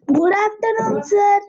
Good afternoon, sir.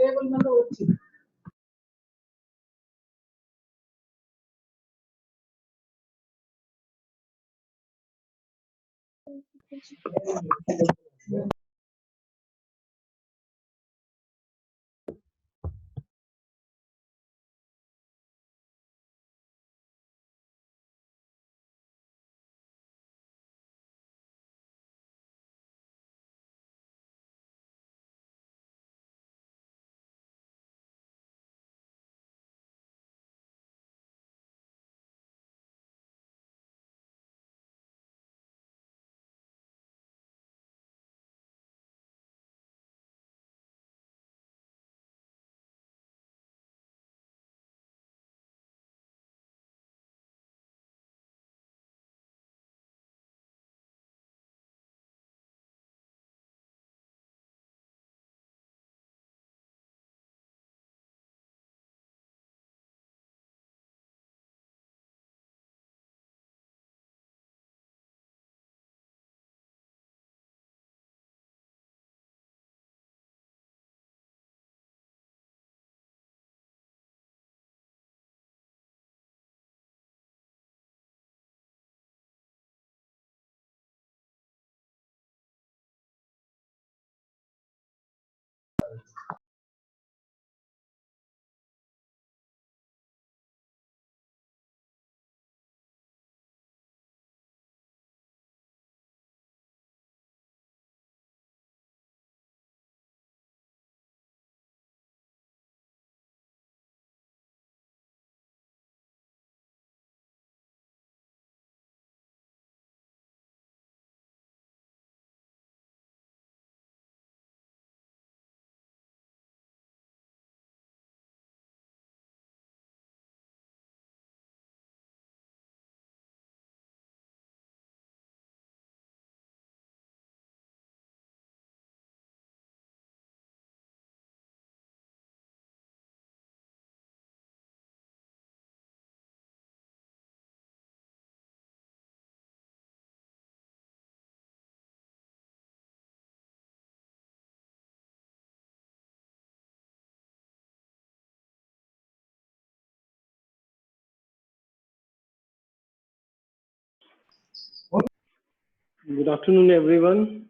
Good afternoon, everyone.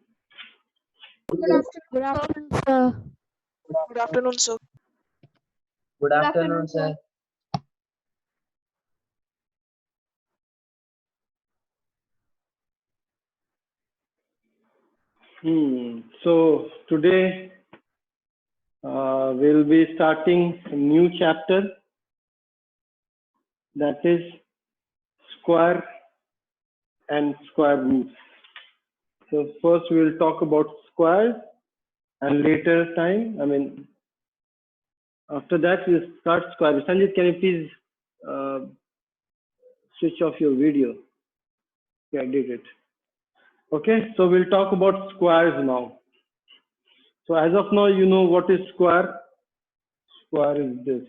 Good afternoon, sir. Good afternoon, sir. Good afternoon, sir. So today we'll be starting a new chapter, that is square and square roots. So first we'll talk about squares, and later time, after that we'll start square. Sanjit, can you please switch off your video? Yeah, I did it. Okay, so we'll talk about squares now. So as of now, you know what is square. Square is this.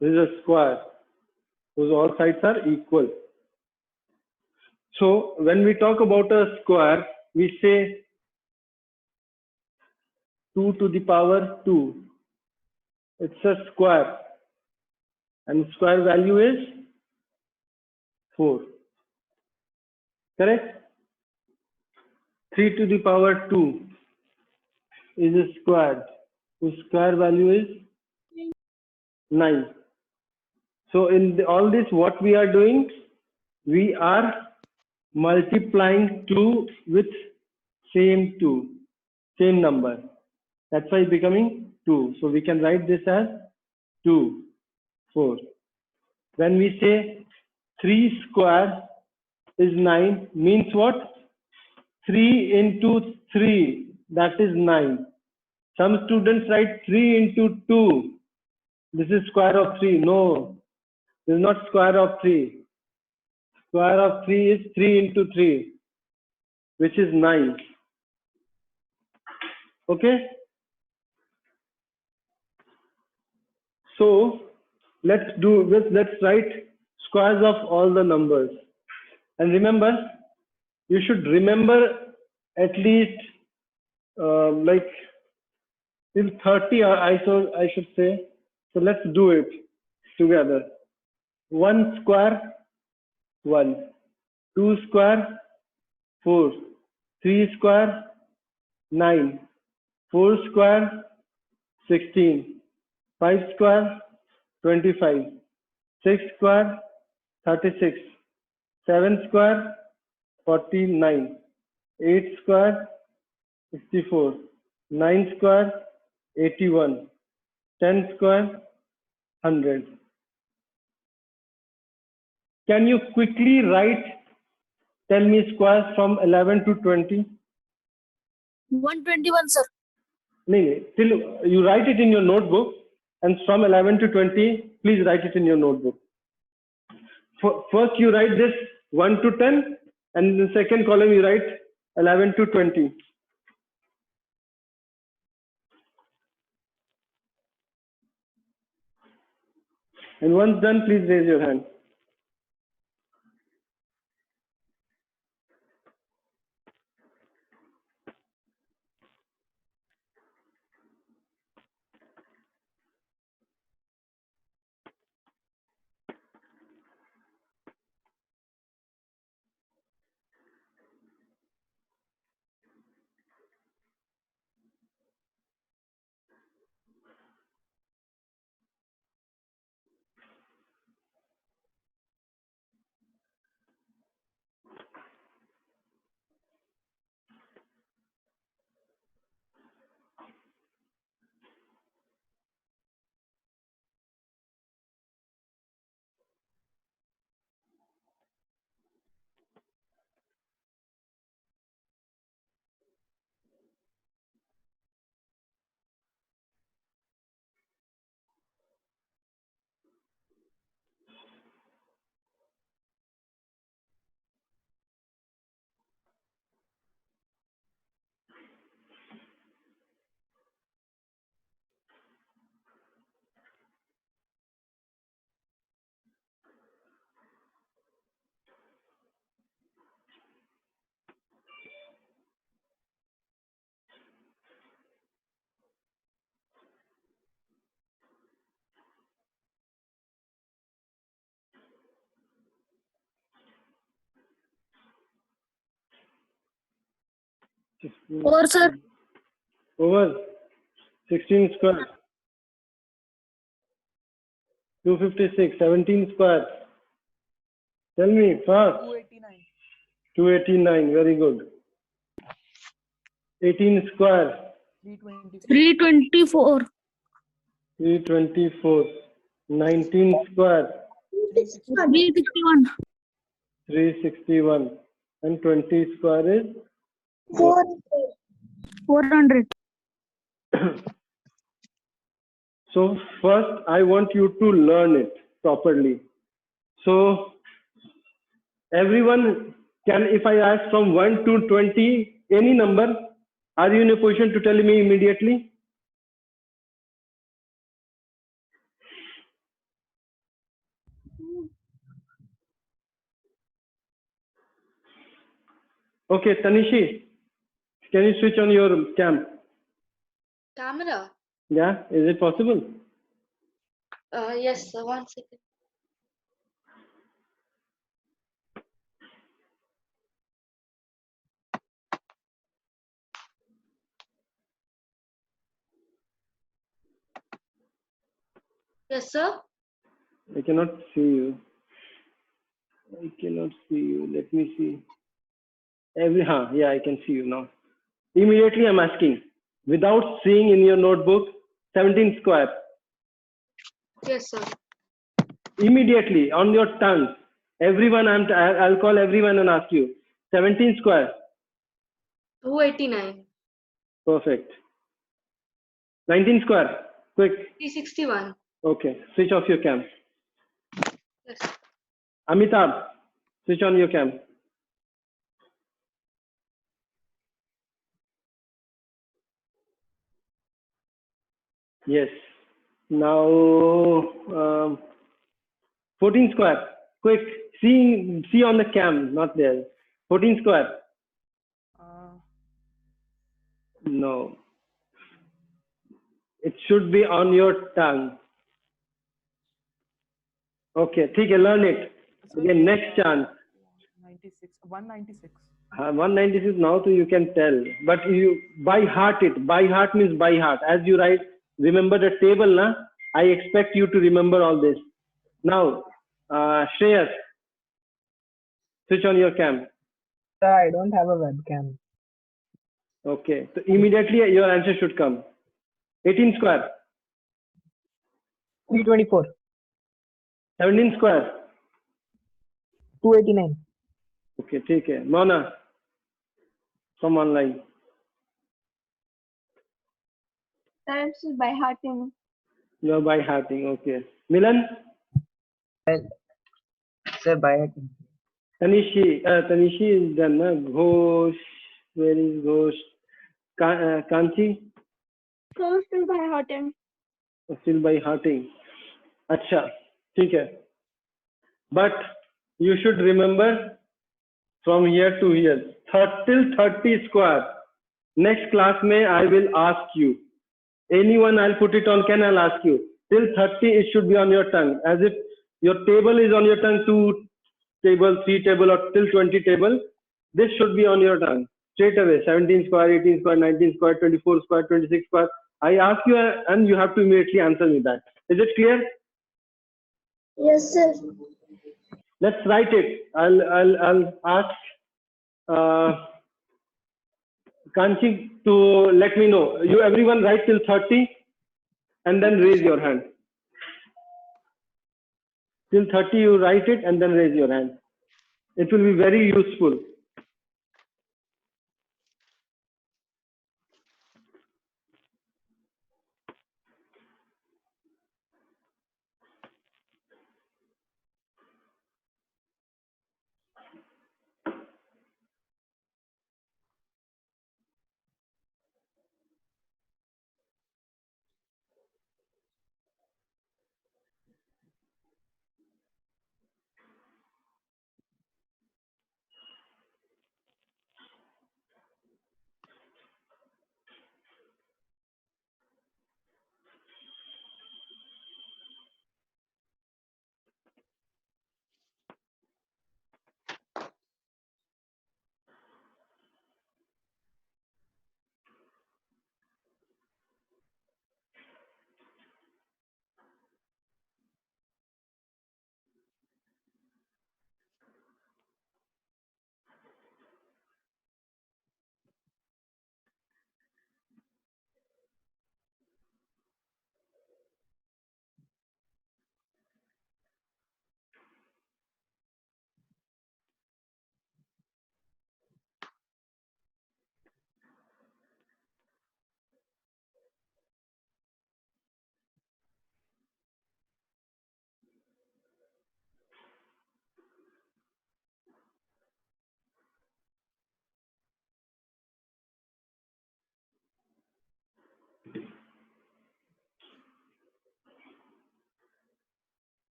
This is a square whose all sides are equal. So when we talk about a square, we say 2 to the power 2. It's a square, and square value is 4. Correct? 3 to the power 2 is a square whose square value is 9. So in all this, what we are doing, we are multiplying 2 with same number. That's why it's becoming 2. So we can write this as 2, 4. When we say 3 square is 9, means what? 3 into 3, that is 9. Some students write 3 into 2. This is square of 3. No, this is not square of 3. Square of 3 is 3 into 3, which is 9. Okay? So let's write squares of all the numbers. And remember, you should remember at least like till 30, I should say. So let's do it together. 1 square, 1. 2 square, 4. 3 square, 9. 4 square, 16. 5 square, 25. 6 square, 36. 7 square, 49. 8 square, 64. 9 square, 81. 10 square, 100. Can you quickly write, tell me squares from 11 to 20? 121, sir. No, till you write it in your notebook, and from 11 to 20, please write it in your notebook. First you write this 1 to 10, and in the second column you write 11 to 20. And once done, please raise your hand. Or, sir. Over 16 square. 256, 17 square. Tell me fast. 289. 289, very good. 18 square. 324. 324. 324. 19 square. 361. 361. And 20 square is 400. So first I want you to learn it properly. So everyone can, if I ask from 1 to 20, any number, are you in a position to tell me immediately? Okay, Tanishi, can you switch on your cam? Camera? Yeah, is it possible? Yes, sir. 1 second. Yes, sir. I cannot see you. I cannot see you. Let me see. Yeah, I can see you now. Immediately I'm asking, without seeing in your notebook, 17 square. Yes, sir. Immediately on your tongue, everyone, I'll call everyone and ask you, 17 square. 289. Perfect. 19 square. Quick. 361. Okay. Switch off your cam. Yes. Amitabh, switch on your cam. Yes. Now, 14 square. Quick. See on the cam, not there. 14 square. No. It should be on your tongue. Okay, ठीक है, learn it. Sir, Again, next chance. 96, 196. 196 now, so you can tell. But you by heart it. By heart means by heart. As you write, remember the table, na? I expect you to remember all this. Now, Shreyas, switch on your cam. Sir, I don't have a webcam. Okay, so immediately your answer should come. 18 square, 324. 17 square. 289. Okay, ठीक है. Mona, come online. Sir, it's by hearting. You are by hearting. Okay. Milan, Sir, by Tanishi is done. Na? Ghosh, where is Ghosh? Kanchi, So still by hearting. still by hearting. अच्छा, ठीक है. But you should remember from here to here, till 30 square. Next class may I will ask you. Anyone I'll put it on, can I'll ask you. Till 30 it should be on your tongue. As if your table is on your tongue, 2 table, 3 table or till 20 table. This should be on your tongue. Straight away, 17 square, 18 square, 19 square, 24 square, 26 square. I ask you and you have to immediately answer me that. Is it clear? Yes, sir. Let's write it. I'll ask Kanchi to let me know. You everyone write till 30 and then raise your hand. Till 30 you write it and then raise your hand. It will be very useful.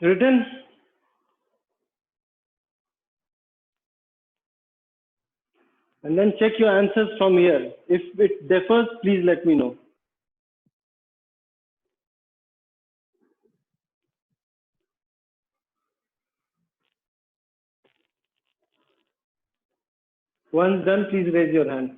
Written? And then check your answers from here. If it differs, please let me know. Once done, please raise your hand.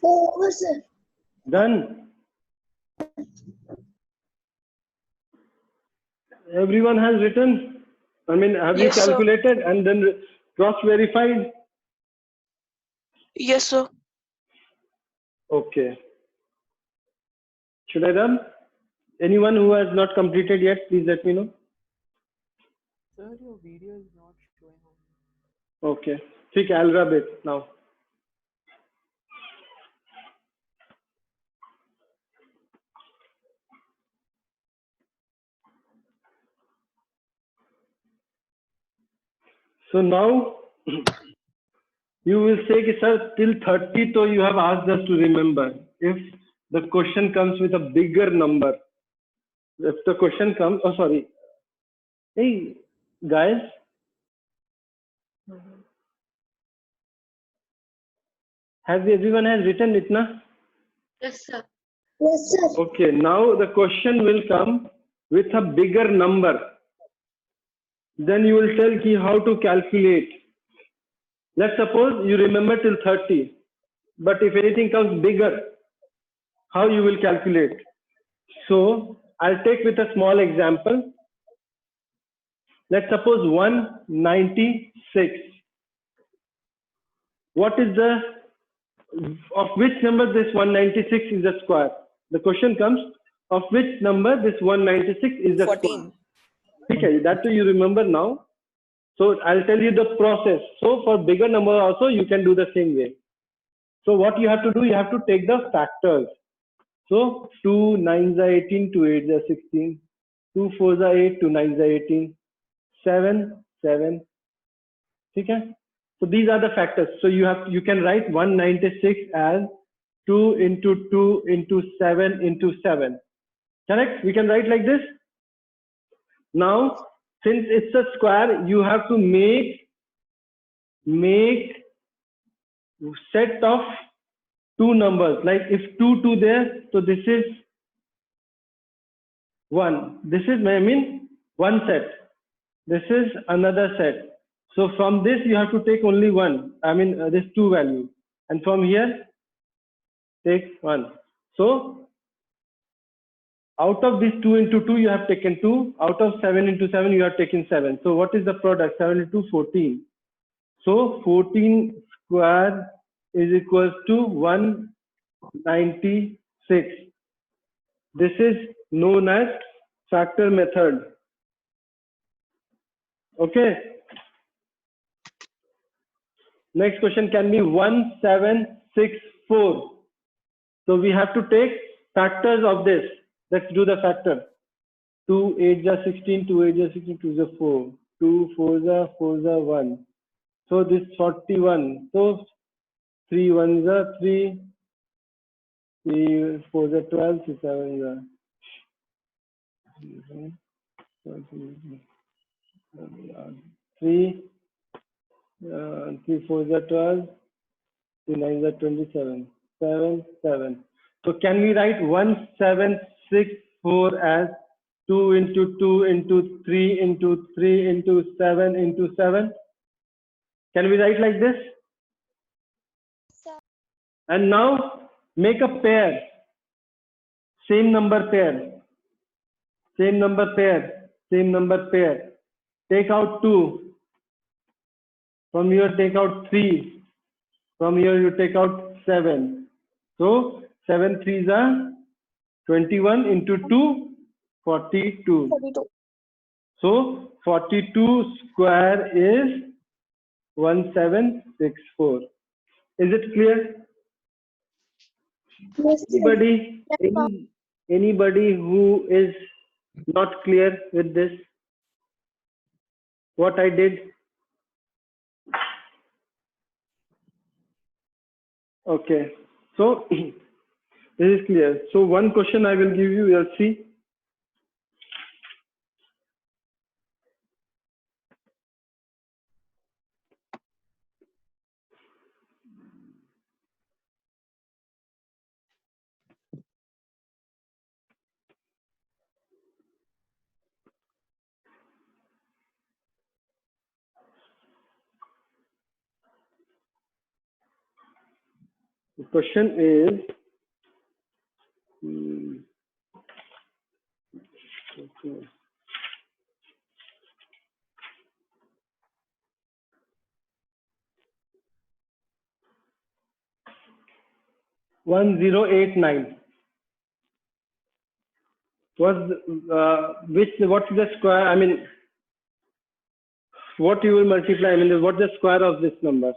Over, sir. Done. Everyone has written. I mean, have you Yes, sir. calculated and then cross-verified? Yes, sir. Okay. Should I run? Anyone who has not completed yet, please let me know. Sir, your video is not showing on. Okay. ठीक है, I'll rub it now. So now you will say, कि, sir, till 30, so you have asked us to remember. If the question comes with a bigger number, if the question comes, oh sorry, hey guys, everyone has written it, na? Yes, sir. Yes, sir. Okay, now the question will come with a bigger number. Then you will tell ki how to calculate. Let's suppose you remember till 30, but if anything comes bigger, how you will calculate? So I'll take with a small example. Let's suppose 196. What is the, of which number this 196 is a square? The question comes, of which number this 196 is a 14. square? Okay, that you remember now. So I'll tell you the process. So for bigger number also, you can do the same way. So what you have to do, you have to take the factors. So 2 9s are 18, 2 8s are 16, 2 4s are 8, 2 9s are 18, 7 7. Okay? So these are the factors. So you can write 196 as 2 into 2 into 7 into 7. Correct? We can write like this. Now, since it's a square, you have to make set of two numbers. Like if 2 there, so this is 1. This is, I mean, one set. This is another set. So from this, you have to take only one. I mean, this 2 value. And from here, take 1. So out of this 2 into 2, you have taken 2. Out of 7 into 7, you have taken 7. So what is the product? 7 into 14. So 14 square is equals to 196. This is known as factor method. Okay. Next question can be 1764. So we have to take factors of this. Let's do the factor. 2 8s are 16, 2 8s are 16, 2 is 4. 2 4s are 1. So this 41. So 3 1s are 3. 3 4s are 12. 6 7s are 3. 3 4s are 12. 3 9s are 27. 7 7. So can we write 1764 as 2 into 2 into 3 into 3 into 7 into 7? Can we write like this? And now make a pair. Same number pair. Same number pair. Same number pair. Take out 2. From here take out 3. From here you take out 7. So 7 3s are 21 into 2, 42. 42. So 42 square is 1764. Is it clear? Yes, sir. Anybody who is not clear with this? What I did? Okay. So this is clear. So one question I will give you, you'll see. The question is, okay. One 1089. What's what's the square? I mean, what you will multiply? I mean, what's the square of this number?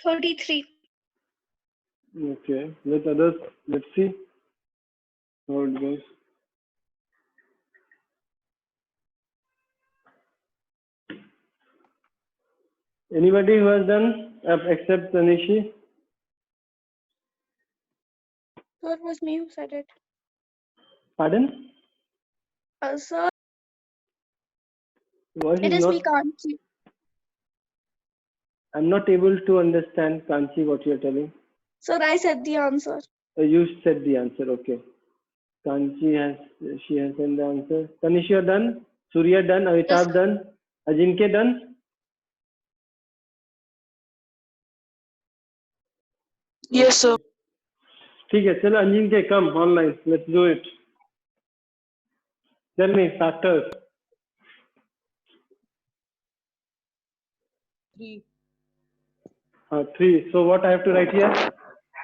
$33. Okay, with others, let's see how it goes. Anybody who has done except Tanishi? So it was me who said it. Pardon? Sir, Voice it is is not. me, Kanchi. I'm not able to understand, Kanchi, what you're telling. Sir, I said the answer. You said the answer. Okay. Kanchi she has sent the answer. Tanishi, you're done. Surya done. Yes, Amitabh sir. done. Ajinkya done. Yes, sir. ठीक है चलो Ajinkya come online. Let's do it. Tell me factors. 3. 3. So what I have to write here?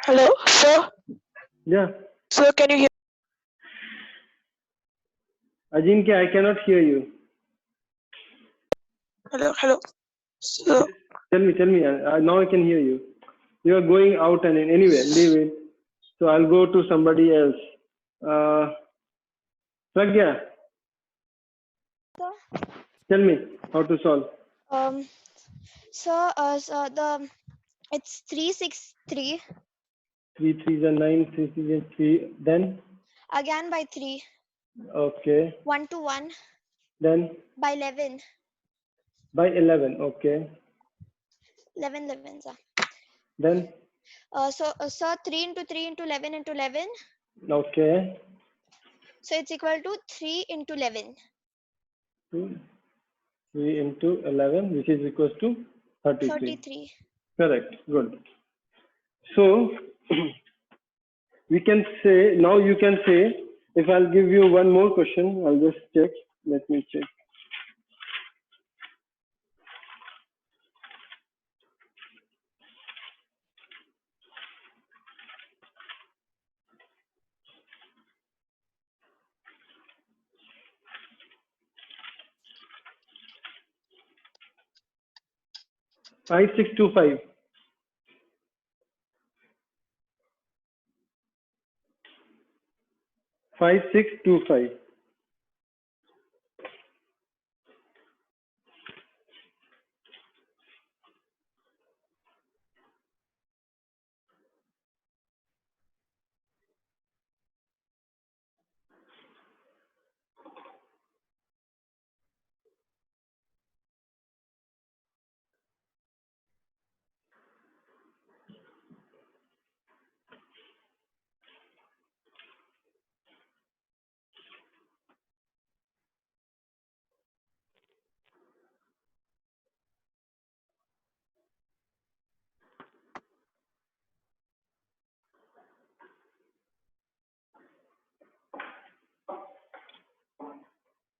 Hello, sir. Yeah. Sir, can you hear? Ajinkya, I cannot hear you. Hello. Sir. Tell me. Now I can hear you. You are going out and in. Anyway, leave it. So I'll go to somebody else. Pragya, Sir, tell me how to solve. it's 363 3 3s are 9, 3 3s are 3. Then, again by 3, okay. 1 to 1 Then by 11, by 11, okay. 11, sir. Then, Sir, 3 into 3 into 11 into 11. okay. So it's equal to 3 into 11. 3 into 11, which is equals to 33. 33. Correct. Good. So we can say, now you can say, if I'll give you one more question, I'll just check. Let me check. Five, 6, 2, 5. 5, 6, 2, 5.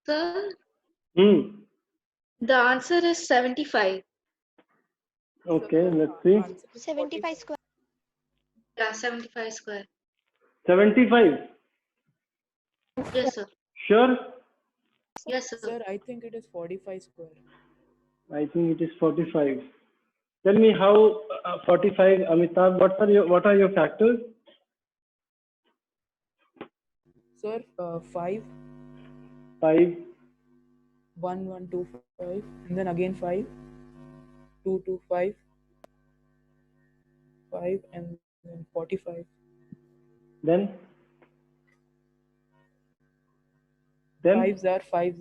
Sir, Hmm. the answer is 75. Okay, let's see. Answer is 75 square. Yeah, 75 square. 75. Yes, sir. Sure? Yes, sir. Sir, I think it is 45 square. I think it is 45. Tell me how 45, Amitabh, what are your factors? Sir, 5, 5, 1, 1, 2, 5, and then again 5, 2, 2, 5, 5 and then 45. Then Fives are 5.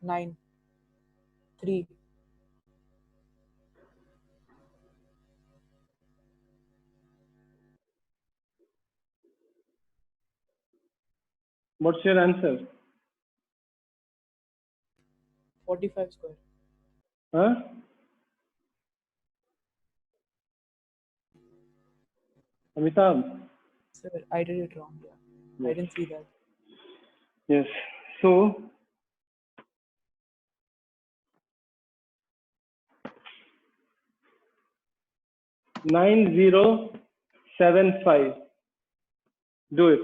9. 3. What's your answer? 45 square. Huh? Amitabh? Sir, I did it wrong. Yeah. I Yes. didn't see that. Yes. So 9075. Do it.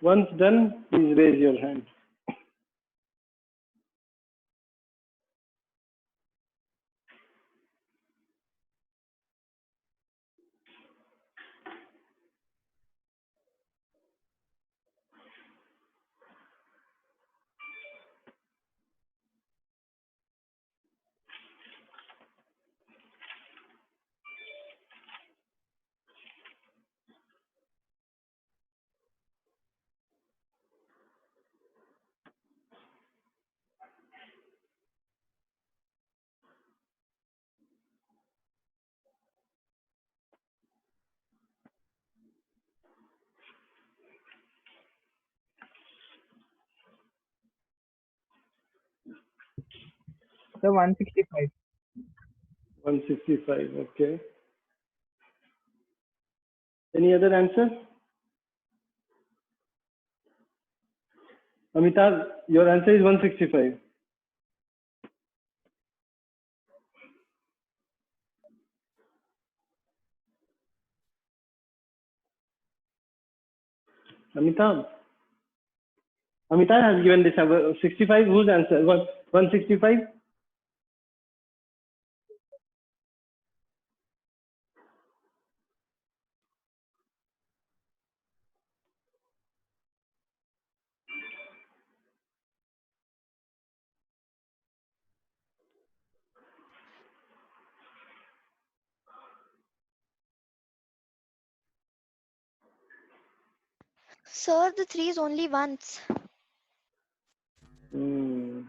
Once done, please raise your hand. So 165. 165. Okay. Any other answer? Amitabh, your answer is 165. Amitabh. Amitabh has given this 65. Whose answer? What? 165? Sir, the 3 is only once. Hmm.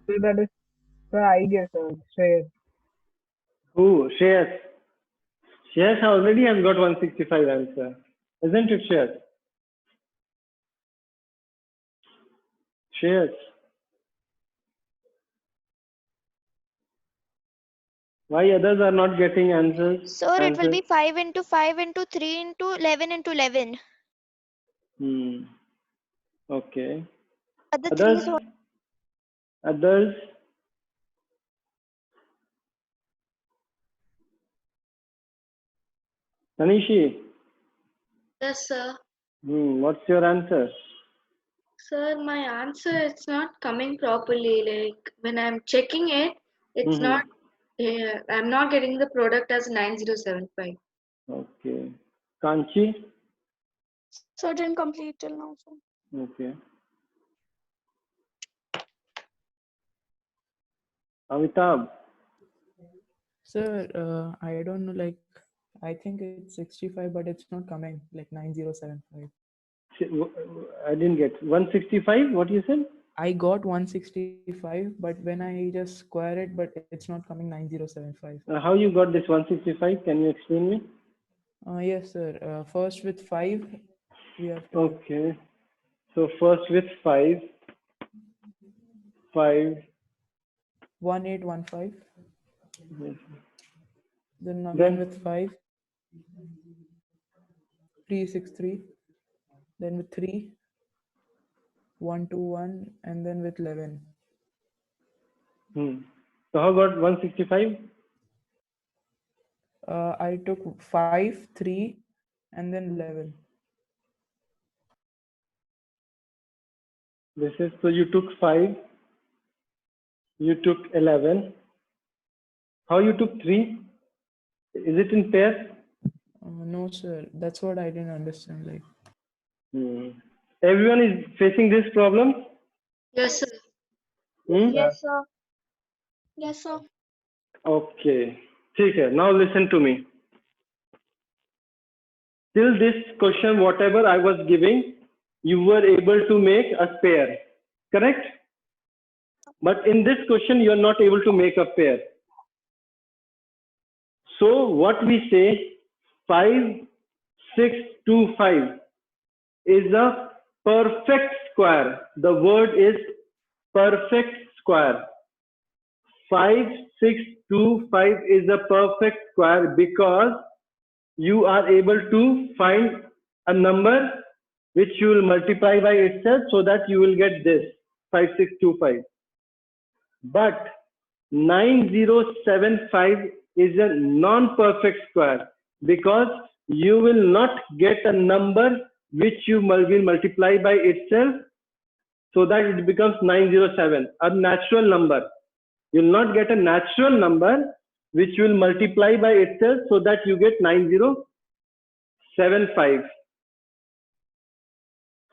So that is the idea, sir. Share. Who? Shreyas. Shreyas already has got 165 answer. Isn't it, Shreyas? Shreyas. Why others are not getting answers? Sir, it will be 5 into 5 into 3 into 11 into 11. Hmm. Okay. But the 3 Others? is Others? Tanishi? Yes, sir. What's your answer? Sir, my answer is not coming properly. Like when I'm checking it, it's Hmm. not. I'm not getting the product as 9075. Okay. Kanchi? So didn't complete till now. So. Okay. Amitabh? Sir, I don't know, like, I think it's 65, but it's not coming, like 9075. I didn't get 165. What you said? I got 165, but when I just square it, but it's not coming 9075. How you got this 165? Can you explain me? Yes, sir. First with 5, we have to. Okay. So first with 5. 1815. Yes. Then again Then with 5. 3, 6, 3. Then with 3, 1, 2, 1, and then with 11. So how about 165? I took 5, 3, and then 11. This is, so you took 5, you took 11. How you took 3? Is it in pair? No, sir. That's what I didn't understand. Like, Everyone is facing this problem? Yes, sir. Yes, sir. Yes, sir. Okay. Okay. Now listen to me. Till this question, whatever I was giving, you were able to make a pair, correct? But in this question, you are not able to make a pair. So what we say, 5, 6, 2, 5 is a perfect square. The word is perfect square. 5, 6, 2, 5 is a perfect square because you are able to find a number which you will multiply by itself so that you will get this 5625. But 9075 is a non-perfect square because you will not get a number which you will multiply by itself so that it becomes 907, a natural number. You will not get a natural number which will multiply by itself so that you get 9075.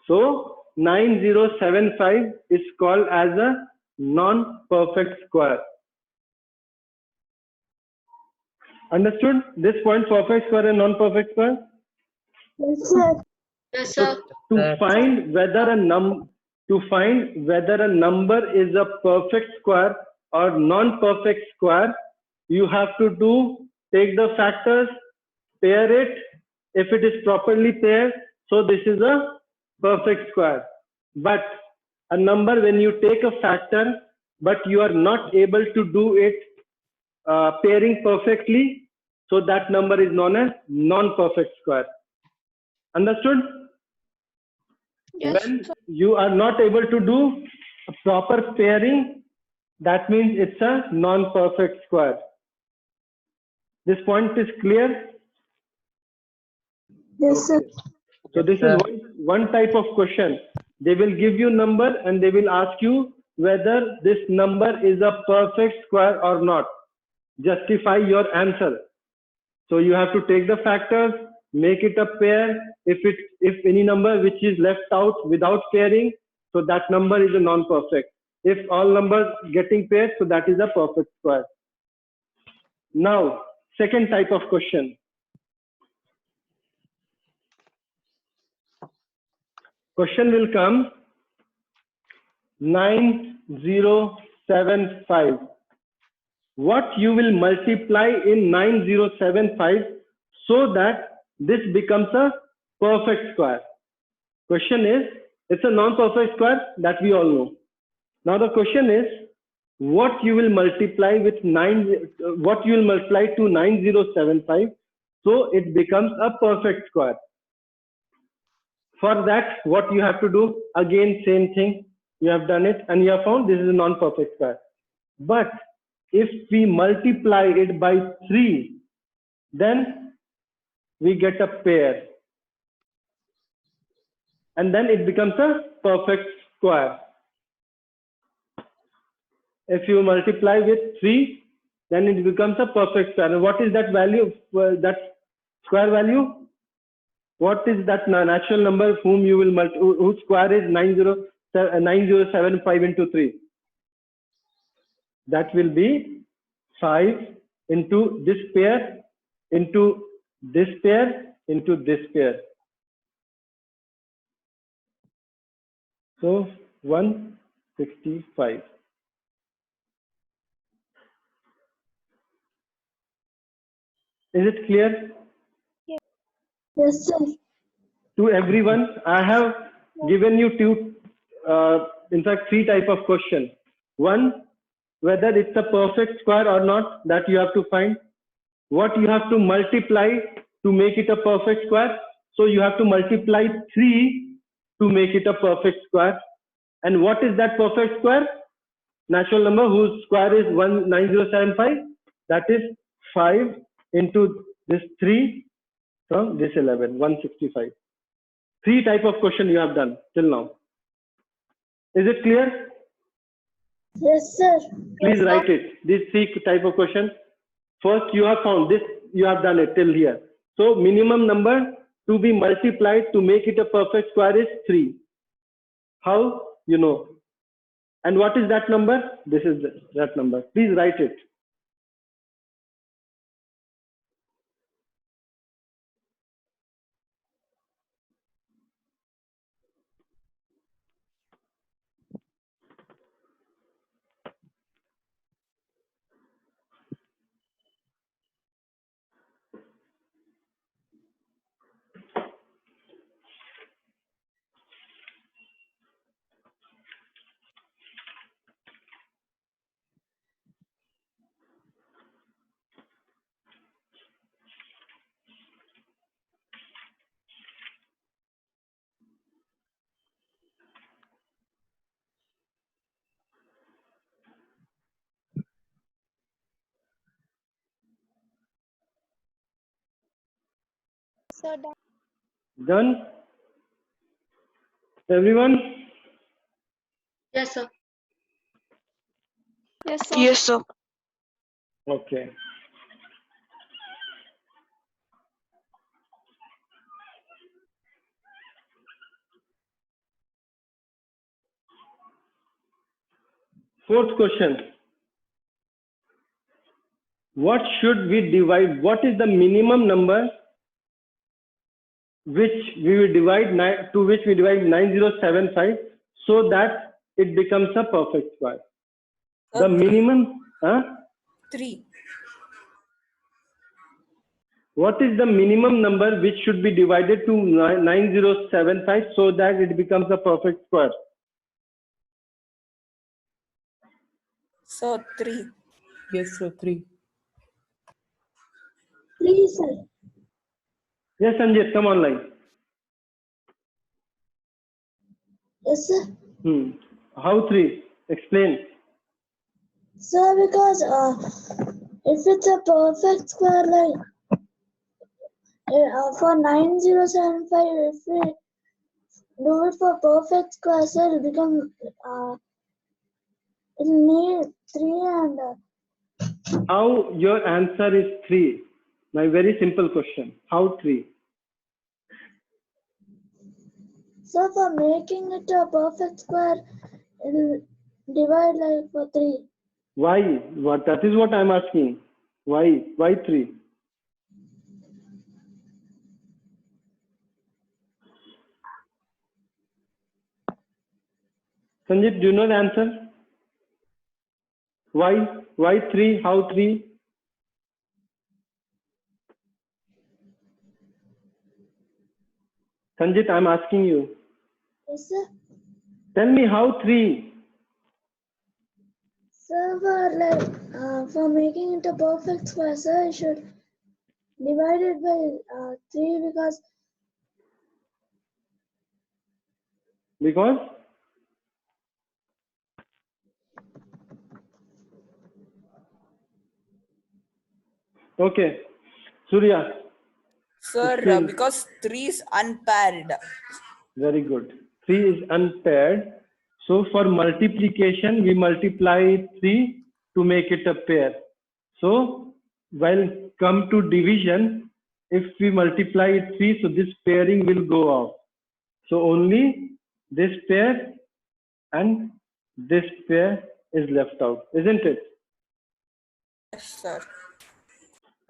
So 9075 is called as a non-perfect square. Understood this point, perfect square and non-perfect square? Yes, sir. Yes, sir. To find whether a number is a perfect square or non-perfect square, you have to take the factors, pair it. If it is properly paired, so this is a perfect square. But a number, when you take a factor but you are not able to do it pairing perfectly, so that number is known as non-perfect square. Understood? Yes, When sir. you are not able to do a proper pairing, that means it's a non-perfect square. This point is clear? Yes, sir. So this is one type of question. They will give you number and they will ask you whether this number is a perfect square or not. Justify your answer. So you have to take the factors, make it a pair. If any number which is left out without pairing, so that number is a non-perfect. If all numbers getting paired, so that is a perfect square. Now, second type of question. Question will come 9075. What you will multiply in 9075 so that this becomes a perfect square? Question is, it's a non-perfect square that we all know. Now the question is, what you will multiply with what you will multiply to 9075 so it becomes a perfect square? For that, what you have to do, again same thing, you have done it and you have found this is a non-perfect square. But if we multiply it by 3, then we get a pair and then it becomes a perfect square. If you multiply with 3, then it becomes a perfect square. And what is that value, that square value? What is that natural number whom you will whose square is 9075 into 3? That will be 5 into this pair into this pair into this pair. So 165. Is it clear? Yes, sir. To everyone, I have given you in fact 3 type of question. One, whether it's a perfect square or not, that you have to find. What you have to multiply to make it a perfect square. So you have to multiply 3 to make it a perfect square. And what is that perfect square? Natural number whose square is 19075. That is 5 into this 3 from this 11, 165. 3 type of question you have done till now. Is it clear? Yes, sir. Please write it. These 3 type of question. First you have found this, you have done it till here. So minimum number to be multiplied to make it a perfect square is 3. How? You know. And what is that number? This is that number. Please write it. Sir, done. Done? Everyone? Yes, sir. Yes, sir. Yes, sir. Okay. Fourth question. What should we divide? What is the minimum number which we will divide to which we divide 9075 so that it becomes a perfect square? The minimum, 3. what is the minimum number which should be divided to 9075 so that it becomes a perfect square? Sir, 3. Yes, sir. 3. 3, sir. Yes, Sanjay, come online. Yes, sir. How 3? Explain. Sir, because if it's a perfect square, like for 9075, if we do it for perfect square, sir, it become it need 3 and How your answer is 3? My very simple question. How 3? so for making it a perfect square, it'll divide like for 3. Why? What? That is what I'm asking. Why? Why 3? Sanjit, do you know the answer? Why? Why 3? How 3? Sanjit, I'm asking you. Yes, sir. Tell me how 3? So for making it a perfect square, sir, you should divide it by 3 Because? Okay. Surya. Sir, Explain. because 3 is unpaired. Very good. 3 is unpaired. So for multiplication, we multiply 3 to make it a pair. So while come to division, if we multiply 3, so this pairing will go off. So only this pair and this pair is left out, isn't it? Yes, sir.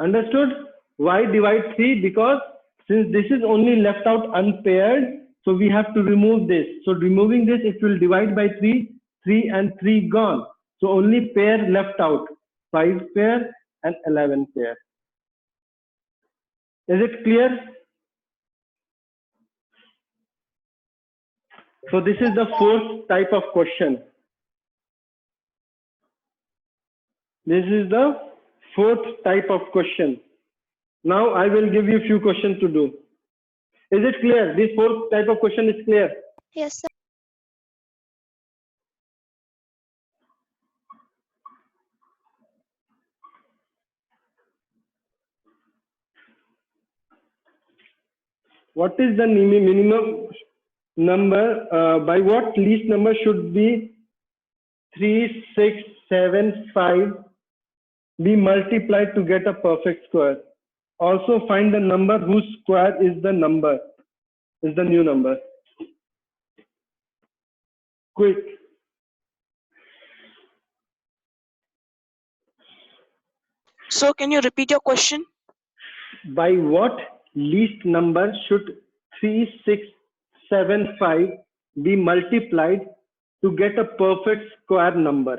Understood? Why divide 3? Because since this is only left out unpaired, so we have to remove this. So removing this, it will divide by 3, 3 and 3 gone. So only pair left out, 5 pair and 11 pair. Is it clear? So this is the fourth type of question. This is the fourth type of question. Now I will give you a few questions to do. Is it clear? This fourth type of question is clear. Yes, sir. What is the minimum number? By what least number should be 3, 6, 7, 5 be multiplied to get a perfect square? Also find the number whose square is the new number. Quick. So can you repeat your question? By what least number should 3, 6, 7, 5 be multiplied to get a perfect square number?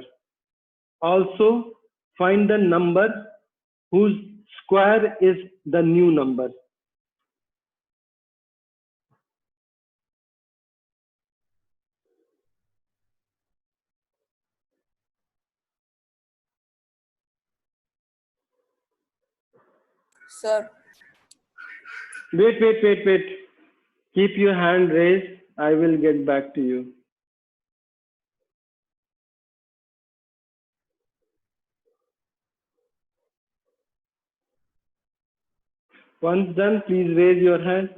Also find the number whose square is the new number. Sir, Wait. Keep your hand raised. I will get back to you. Once done, please raise your hand.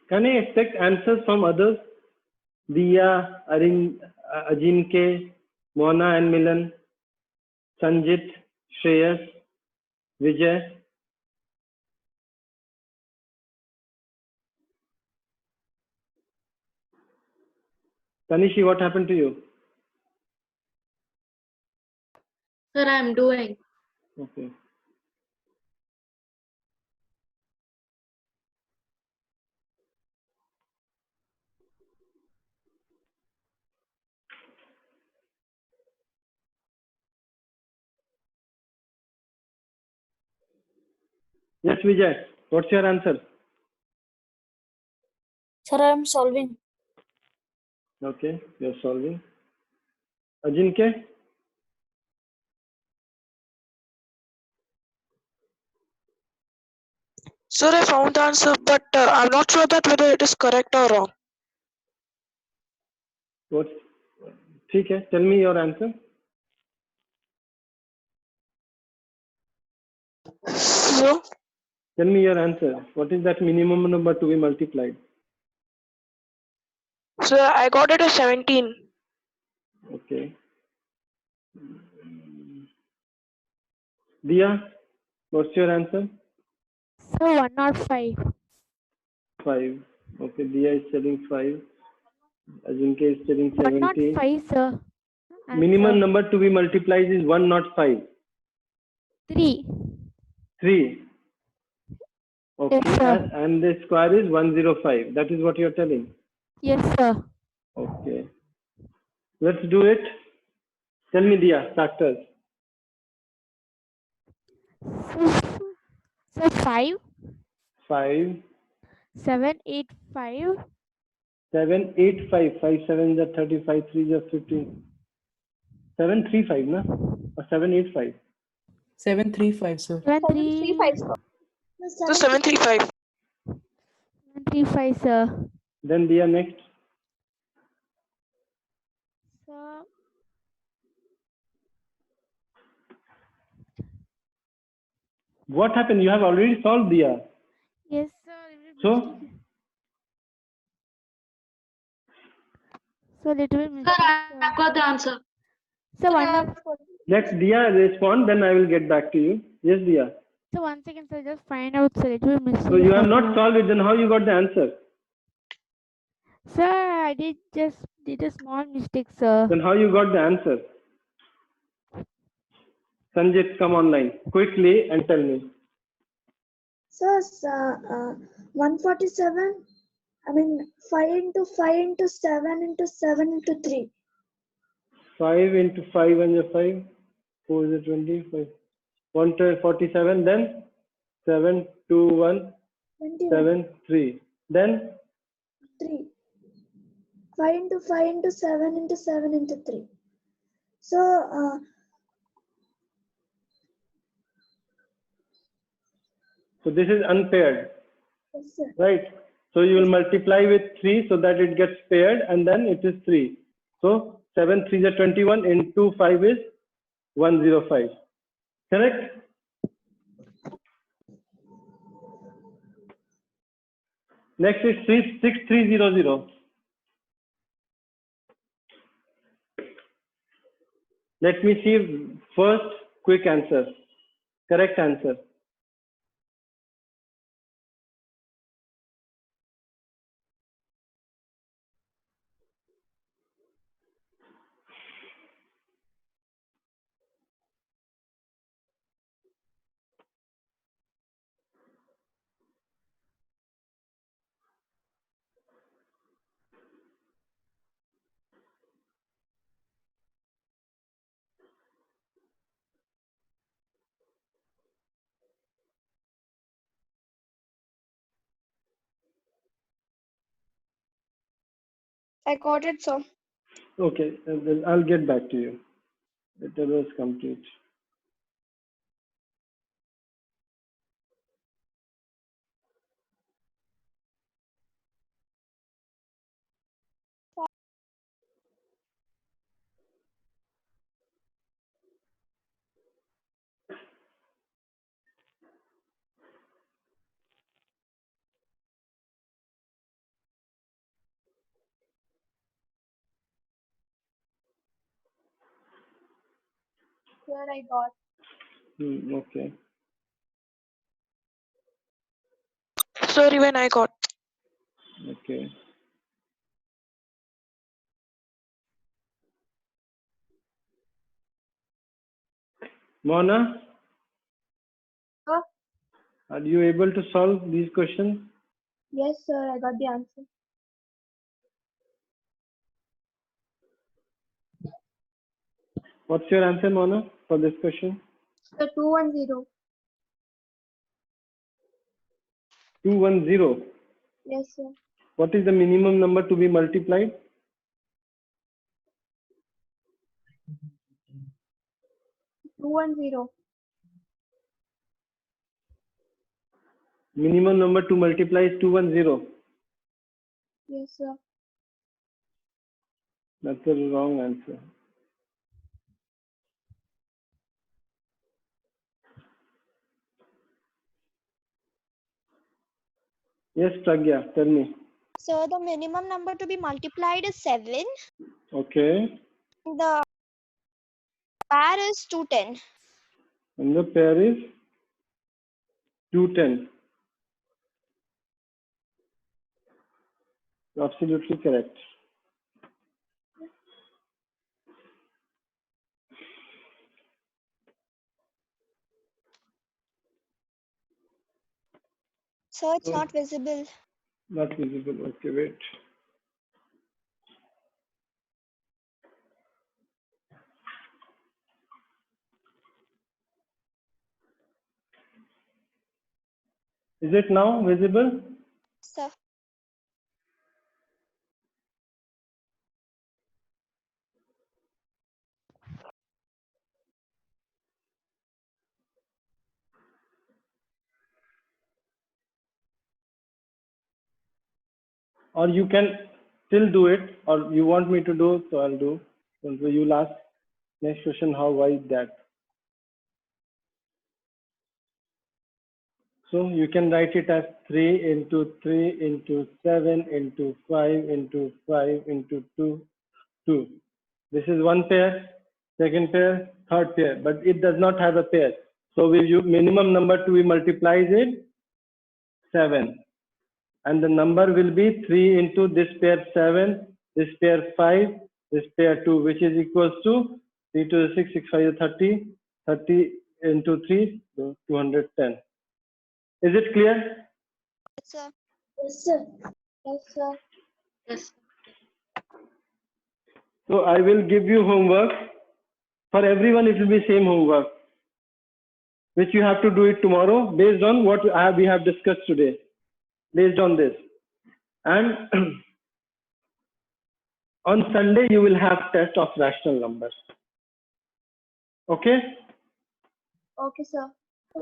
Can I expect answers from others? Diya, Ajinke, Mona and Milan, Sanjit, Shreyas, Vijay. Tanishi, what happened to you? Sir, I'm doing. Okay. Yes, Vijay, what's your answer? Sir, I am solving. Okay, you're solving. Ajinke? Sir, I found the answer, but I'm not sure that whether it is correct or wrong. What? Okay, tell me your answer. So, Tell me your answer. What is that minimum number to be multiplied? sir, I got it as 17. Okay. Diya, what's your answer? So 105. 5. Okay, Diya is telling 5. Ajinke is telling 17. 105, sir. Minimum number to be multiplied is 105. 3. 3. Okay, Yes, sir. and the square is 105. That is what you're telling. Yes, sir. Okay. Let's do it. Tell me, Diya, factors. So 5, 5, 7, 8, 5. 7, 8, 5. 5, 7 is 35, 3 is 15. 7, 3, 5, na? Or 7, 8, 5. 735, sir. 735, sir. So 735. 735, sir. Then Diya next. Sir, What happened? You have already solved, Diya. yes, sir. So, So little bit Sir, mistake. I've got the answer. So one. let Diya respond, then I will get back to you. Yes, Diya. So 1 second, sir. Just find out. So little bit mistake. So you have not solved it, then how you got the answer? Sir, I did a small mistake, sir. Then how you got the answer? Sanjit, come online quickly and tell me. Sir, 147. I mean 5 into 5 into 7 into 7 into 3. 5 into 5 and 5. 4 is 20. 147. Then 7, 2, 1, 21. 7, 3. Then 3. 5 into 5 into 7 into 7 into 3. So, so this is unpaired, yes, sir. right? So you will multiply with 3 so that it gets paired, and then it is 3. So 7 3 is 21 into 5 is 105. Correct? Next is 6300. Let me see first quick answer. Correct answer. I got it, sir. Okay, then I'll get back to you. It was complete. Here I got. Okay. Sir, even I got. Okay. Mona, Huh? are you able to solve these questions? Yes, sir, I got the answer. What's your answer, Mona, for this question? Sir, 210. 210. Yes, sir. What is the minimum number to be multiplied? 210. Minimum number to multiply is 210. Yes, sir. That's the wrong answer. Yes, Pragya, tell me. So the minimum number to be multiplied is 7. Okay. The pair is 210. And the pair is 210. Absolutely correct. So it's Oh. not visible. Not visible. Okay, wait. Is it now visible? So Or you can still do it, or you want me to do, so I'll do. So you'll ask next question, how, why that? So you can write it as 3 into 3 into 7 into 5 into 5 into 2, 2. This is one pair, second pair, third pair, but it does not have a pair. So minimum number to be multiplied is 7. and the number will be 3 into this pair 7, this pair 5, this pair 2, which is equals to 3 to the 6, 6 5 is 30, 30 into 3, so 210. Is it clear? Yes, sir. Yes, sir. Yes, sir. Yes. So I will give you homework. For everyone, it will be same homework, which you have to do it tomorrow based on what we have discussed today, based on this. And on Sunday, you will have test of rational numbers. Okay? Okay, sir.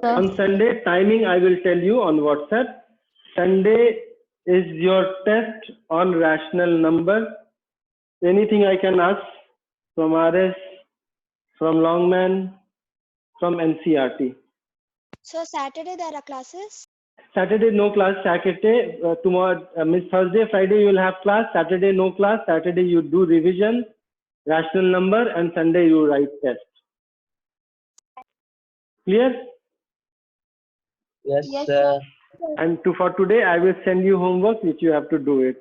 On Sunday, timing I will tell you on WhatsApp. Sunday is your test on rational number. Anything I can ask from RS, from Longman, from NCRT. So Saturday there are classes? Saturday no class. Saturday tomorrow, Thursday, Friday you will have class. Saturday no class. Saturday you do revision, rational number, and Sunday you write test. Clear? Yes, sir. And for today, I will send you homework which you have to do it.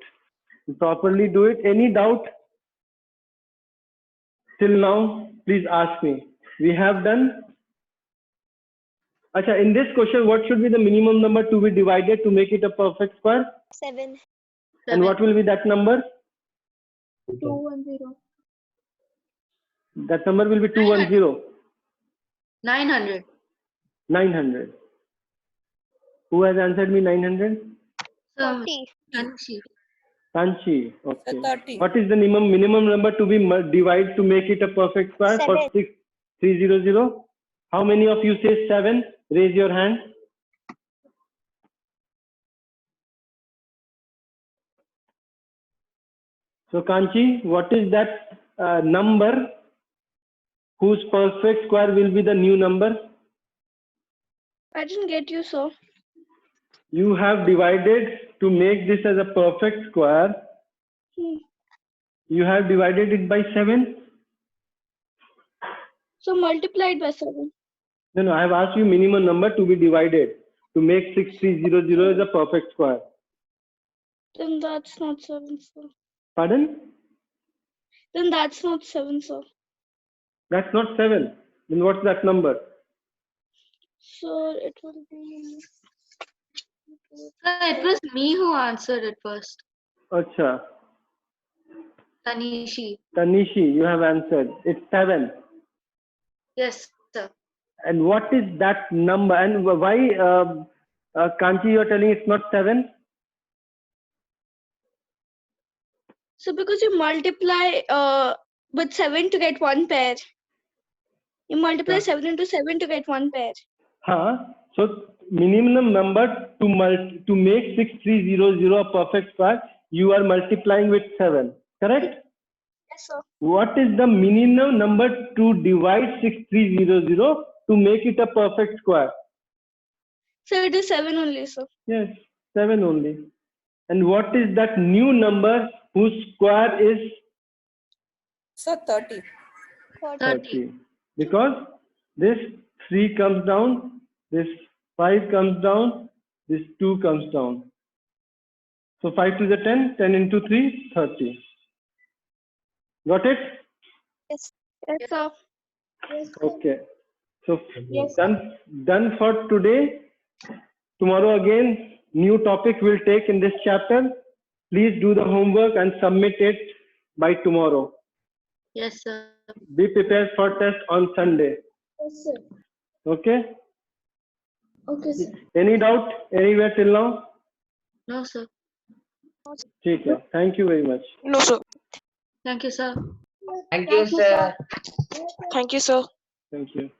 Properly do it. Any doubt till now, please ask me. We have done. Acha, in this question, what should be the minimum number to be divided to make it a perfect square? 7. And what will be that number? 210. That number will be 210. 900. 900. Who has answered me 900? 40. Kanchi. Kanchi. Okay. So 30. What is the minimum number to be divided to make it a perfect square for 7. 6300? How many of you say 7? Raise your hand. So Kanchi, what is that number whose perfect square will be the new number? I didn't get you, sir. You have divided to make this as a perfect square. You have divided it by 7. So multiplied by 7. No, I have asked you minimum number to be divided to make 6300 as a perfect square. Then that's not 7, sir. Pardon? Then that's not 7, sir. That's not 7. Then what's that number? So it will be. Sir, it was me who answered it first. Acha. Tanishi. Tanishi, you have answered. It's 7. Yes, sir. And what is that number? And why, Kanchi, you are telling it's not 7? So because you multiply with 7 to get one pair. You multiply 7 into 7 to get one pair. So minimum number to make 6300 a perfect square, you are multiplying with 7. Correct? Yes, sir. What is the minimum number to divide 6300 to make it a perfect square? So it is 7 only, sir. Yes, 7 only. And what is that new number whose square is So 30. 30? Because this 3 comes down, this 5 comes down, this 2 comes down. So 5 to the 10, 10 into 3, 30. Got it? Yes, sir. Okay. So Yes. done for today. Tomorrow again, new topic we'll take in this chapter. Please do the homework and submit it by tomorrow. Yes, sir. Be prepared for test on Sunday. Yes, sir. Okay? Okay, sir. Any doubt anywhere till now? No, sir. ठीक है. Thank you very much. No, sir. Thank you, sir. Thank you, sir. Thank you, sir. Thank you.